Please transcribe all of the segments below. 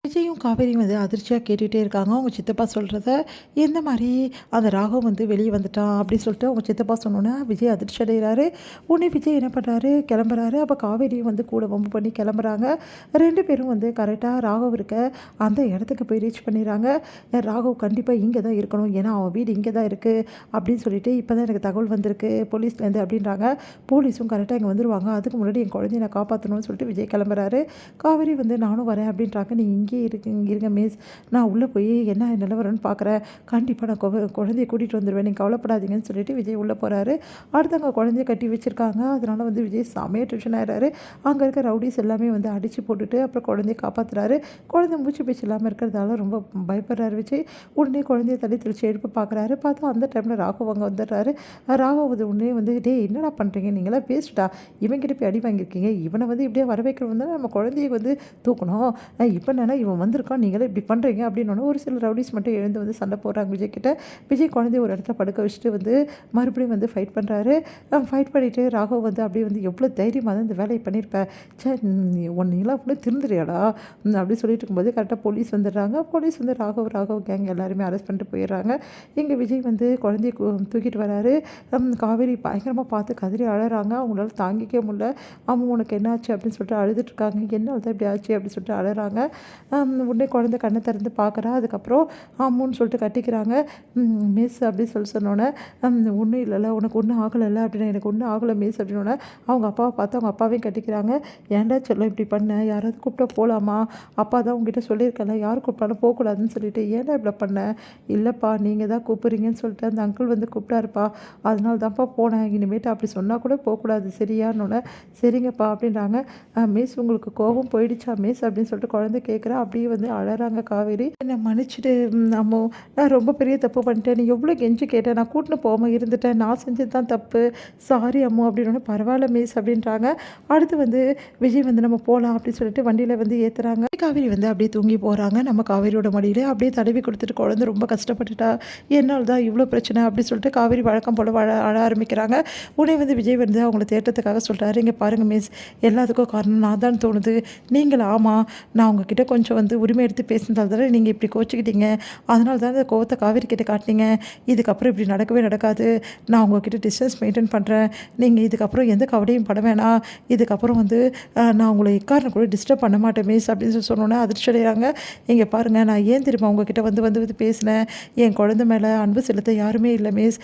விஜயும் காவேரியும் வந்து அதிர்ச்சியாக கேட்டுகிட்டே இருக்காங்க. அவங்க சித்தப்பா சொல்கிறத, இந்த மாதிரி அந்த ராகவ் வந்து வெளியே வந்துட்டான் அப்படின்னு சொல்லிட்டு அவங்க சித்தப்பா சொன்னோன்னே விஜய் அதிர்ச்சி அடைகிறாரு. உடனே விஜய் என்ன பண்ணுறாரு, கிளம்புறாரு. அப்போ காவேரியும் வந்து கூட வம்பு பண்ணி கிளம்புறாங்க. 2 பேரும் வந்து கரெக்டாக ராகவ் இருக்க அந்த இடத்துக்கு போய் ரீச் பண்ணிடுறாங்க. ராகவ் கண்டிப்பாக இங்கே தான் இருக்கணும், ஏன்னா அவன் வீடு இங்கே தான் இருக்குது அப்படின்னு சொல்லிட்டு இப்போ தான் எனக்கு தகவல் வந்திருக்கு போலீஸ்லேருந்து அப்படின்றாங்க. போலீஸும் கரெக்டாக இங்கே வந்துடுவாங்க. அதுக்கு முன்னாடி என் குழந்தைய நான் காப்பாற்றணும்னு சொல்லிட்டு விஜய் கிளம்புறாரு. காவேரி வந்து நானும் வரேன் அப்படின்றாங்க. நீ இங்கே இருங்க மிஸ், நான் உள்ளே போய் என்ன நிலவரம்னு பார்க்குறேன், கண்டிப்பாக நான் குழந்தைய கூட்டிகிட்டு வந்துடுவேன், நீங்கள் கவலைப்படாதீங்கன்னு சொல்லிட்டு விஜய் உள்ளே போகிறாரு. அடுத்தவங்க குழந்தைய கட்டி வச்சுருக்காங்க. அதனால் வந்து விஜய் செமையாக டென்ஷன் ஆகிறாரு. அங்கே இருக்க ரவுடிஸ் எல்லாமே வந்து அடித்து போட்டுட்டு அப்புறம் குழந்தைய காப்பாற்றுறாரு. குழந்தை மூச்சு பேச்சு இல்லாமல் இருக்கிறதால ரொம்ப பயப்படுறாரு விஜய். உடனே குழந்தைய தள்ளி தெளிச்சு எடுப்பு பார்க்குறாரு. பார்த்தா அந்த டைமில் ராகவ் அங்கே வந்துடுறாரு. ராகவ் உடனே வந்து டே என்னடா பண்ணுறீங்க, நீங்களாம் பேசிட்டா இவங்கிட்ட போய் அடி வாங்கியிருக்கீங்க, இவனை வந்து இப்படியே வர வைக்கணும் தான் நம்ம குழந்தைய வந்து தூக்கணும், இப்போ என்னன்னா இவன் வந்திருக்கான், நீங்களே இப்படி பண்ணுறீங்க அப்படின்னு ஒரு சில ரவுடிஸ் மட்டும் எழுந்து வந்து சண்டை போடுறாங்க விஜய் கிட்ட. விஜய் குழந்தைய ஒரு இடத்துல படுக்க வச்சுட்டு வந்து மறுபடியும் வந்து ஃபைட் பண்ணுறாரு. ஃபைட் பண்ணிவிட்டு ராகவ் வந்து அப்படியே வந்து எவ்வளோ தைரியமாக தான் இந்த வேலையை பண்ணியிருப்பேன், சே ஒன்னெல்லாம் கூட திருந்துறியாடா அப்படின்னு சொல்லிட்டு இருக்கும்போது கரெக்டாக போலீஸ் வந்துடுறாங்க. போலீஸ் வந்து ராகவ் கேங் எல்லாருமே அரெஸ்ட் பண்ணிட்டு போயிடுறாங்க. இங்கே விஜய் வந்து குழந்தைய தூக்கிட்டு வராரு. காவேரி பயங்கரமாக பார்த்து கதறி அழறாங்க. அவங்களால தாங்கிக்க முடியல. அவன் உனக்கு என்ன ஆச்சு அப்படின்னு சொல்லிட்டு அழுதுட்ருக்காங்க. என்ன தான் இப்படி ஆச்சு அப்படின்னு சொல்லிட்டு அழறாங்க. உடனே குழந்தை கண்ணை திறந்து பார்க்குறா. அதுக்கப்புறம் அம்முன்னு சொல்லிட்டு கட்டிக்கிறாங்க. மிஸ் அப்படின்னு சொன்னோன்னே ஒன்றும் இல்லைல்ல, உனக்கு ஒன்றும் ஆகலைல்ல அப்படின்னு, எனக்கு ஒன்றும் ஆகலை மிஸ் அப்படின்னோடனே அவங்க அப்பாவை பார்த்து அவங்க அப்பாவையும் கட்டிக்கிறாங்க. ஏன்டா சொல்ல இப்படி பண்ண, யாராவது கூப்பிட்டா போகலாமா, அப்பா தான் உங்ககிட்ட சொல்லியிருக்கல யார் கூப்பிட்டாலும் போகக்கூடாதுன்னு சொல்லிட்டு, ஏன்டா இப்படி பண்ண, இல்லைப்பா நீங்கள் தான் கூப்பிட்றீங்கன்னு சொல்லிட்டு அந்த அங்கிள் வந்து கூப்பிட்டாருப்பா, அதனால தான்ப்பா போனேன், இனிமேட்டு அப்படி சொன்னால் கூட போகக்கூடாது சரியானோடனே சரிங்கப்பா அப்படின்றாங்க. மிஸ் உங்களுக்கு கோபம் போயிடுச்சா மிஸ் அப்படின்னு சொல்லிட்டு குழந்தை கேட்குறா. அப்படியே வந்து அழறாங்க காவேரி. என்னை மன்னிச்சுட்டு அம்மோ, நான் ரொம்ப பெரிய தப்பு பண்ணிட்டேன், நீ எவ்வளோ கெஞ்சி கேட்டேன், நான் கூட்டின்னு போகாமல் இருந்துட்டேன், நான் செஞ்சது தான் தப்பு, சாரி அம்மோ அப்படின்னு. பரவாயில்ல மிஸ் அப்படின்றாங்க. அடுத்து வந்து விஜய் வந்து நம்ம போகலாம் அப்படின்னு சொல்லிட்டு வண்டியில் வந்து ஏற்றுறாங்க. காவேரி வந்து அப்படியே தூங்கி போகிறாங்க. நம்ம காவேரியோட மடியில் அப்படியே தடவி கொடுத்துட்டு குழந்தை ரொம்ப கஷ்டப்பட்டுட்டா, என்னால் தான் இவ்வளோ பிரச்சனை அப்படின்னு சொல்லிட்டு காவேரி வழக்கம் போல் அழ ஆரம்பிக்கிறாங்க. உடனே வந்து விஜய் வந்து அவங்கள தேட்டத்துக்காக சொல்கிறாரு, இங்கே பாருங்கள் மிஸ், எல்லாத்துக்கும் காரணம் நான் தான் தோணுது, நீங்கள் ஆமாம் நான் உங்ககிட்ட கொஞ்சம் வந்து உரிமை எடுத்து பேசினதால் தானே நீங்கள் இப்படி கோச்சிக்கிட்டீங்க, அதனால தான் அந்த கோவத்தை காவேரி கிட்ட காட்டினீங்க, இதுக்கப்புறம் இப்படி நடக்கவே நடக்காது, நான் உங்ககிட்ட டிஸ்டன்ஸ் மெயின்டைன் பண்ணுறேன், நீங்கள் இதுக்கப்புறம் எந்த கவலையும் பட வேணாம், இதுக்கப்புறம் வந்து நான் உங்களை எக்காரணம் கூட டிஸ்டர்ப் பண்ண மாட்டேன் மிஸ் அப்படின்னு சொன்னோன்னே அதிர்ச்சி அடைகிறாங்க. இங்கே பாருங்கள், நான் ஏன் திரும்ப உங்ககிட்ட வந்து பேசினேன், என் குழந்தை மேலே அன்பு செலுத்த யாருமே இல்லை மிஸ்,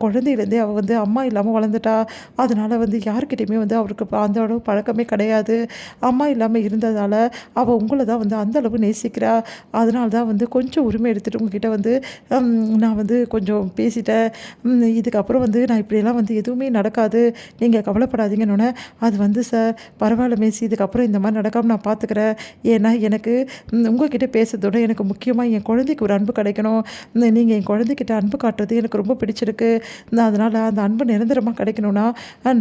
குழந்தையிலேருந்தே அவள் வந்து அம்மா இல்லாமல் வளர்ந்துட்டா, அதனால் வந்து யாருக்கிட்டையுமே வந்து அவருக்கு அந்த அளவு பழக்கமே கிடையாது, அம்மா இல்லாமல் இருந்ததால் அவள் உங்களை தான் வந்து அந்தளவு நேசிக்கிறா, அதனால தான் வந்து கொஞ்சம் உரிமை எடுத்துகிட்டு உங்ககிட்ட வந்து நான் வந்து கொஞ்சம் பேசிட்டேன், இதுக்கப்புறம் வந்து நான் இப்படியெல்லாம் வந்து எதுவுமே நடக்காது, நீங்கள் கவலைப்படாதீங்கன்னு. அது வந்து சார் பரவாயில்ல மிஸ், இதுக்கப்புறம் இந்த மாதிரி நடக்காமல் நான் பார்த்துக்கிறேன், ஏன்னா எனக்கு உங்ககிட்ட பேசுறதோட எனக்கு முக்கியமாக என் குழந்தைக்கு ஒரு அன்பு கிடைக்கணும், நீங்கள் என் குழந்தைகிட்ட அன்பு காட்டுறது எனக்கு ரொம்ப பிடிச்சிருக்கு, அதனால் அந்த அன்பு நிரந்தரமாக கிடைக்கணும்னா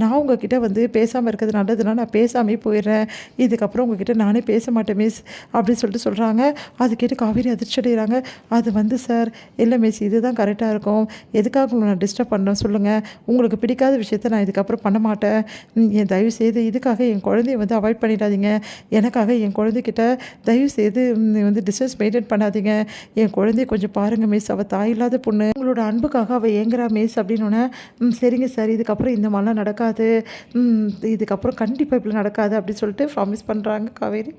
நான் உங்ககிட்ட வந்து பேசாமல் இருக்கிறது நல்லதுன்னா நான் பேசாமே போயிடுறேன், இதுக்கப்புறம் உங்ககிட்ட நானே பேச மாட்டேன் மிஸ் அப்படின்னு சொல்லிட்டு சொல்கிறாங்க. அது கேட்டு காவேரி அதிர்ச்சி அடைகிறாங்க. அது வந்து சார் இல்லை மிஸ், இதுதான் கரெக்டாக இருக்கும், எதுக்காக உங்களை நான் டிஸ்டர்ப் பண்ணுறேன் சொல்லுங்கள், உங்களுக்கு பிடிக்காத விஷயத்த நான் இதுக்கப்புறம் பண்ண மாட்டேன், என் தயவு செய்து இதுக்காக என் குழந்தைய வந்து அவாய்ட் பண்ணிடாதீங்க, எனக்காக என் குழந்தைகிட்ட தயவு செய்து வந்து டிஸ்டன்ஸ் மெயின்டைன் பண்ணாதீங்க, என் குழந்தைய கொஞ்சம் பாருங்கள் மிஸ், அவள் தாய் இல்லாத பொண்ணு, உங்களோட அன்புக்காக அவள் ஏங்குறா மிஸ் அப்படின்னோடனே சரிங்க சார், இதுக்கப்புறம் இந்த மாதிரிலாம் நடக்காது, இதுக்கப்புறம் கண்டிப்பாக இப்படி நடக்காது அப்படின்னு சொல்லிட்டு ப்ராமிஸ் பண்ணுறாங்க காவேரி.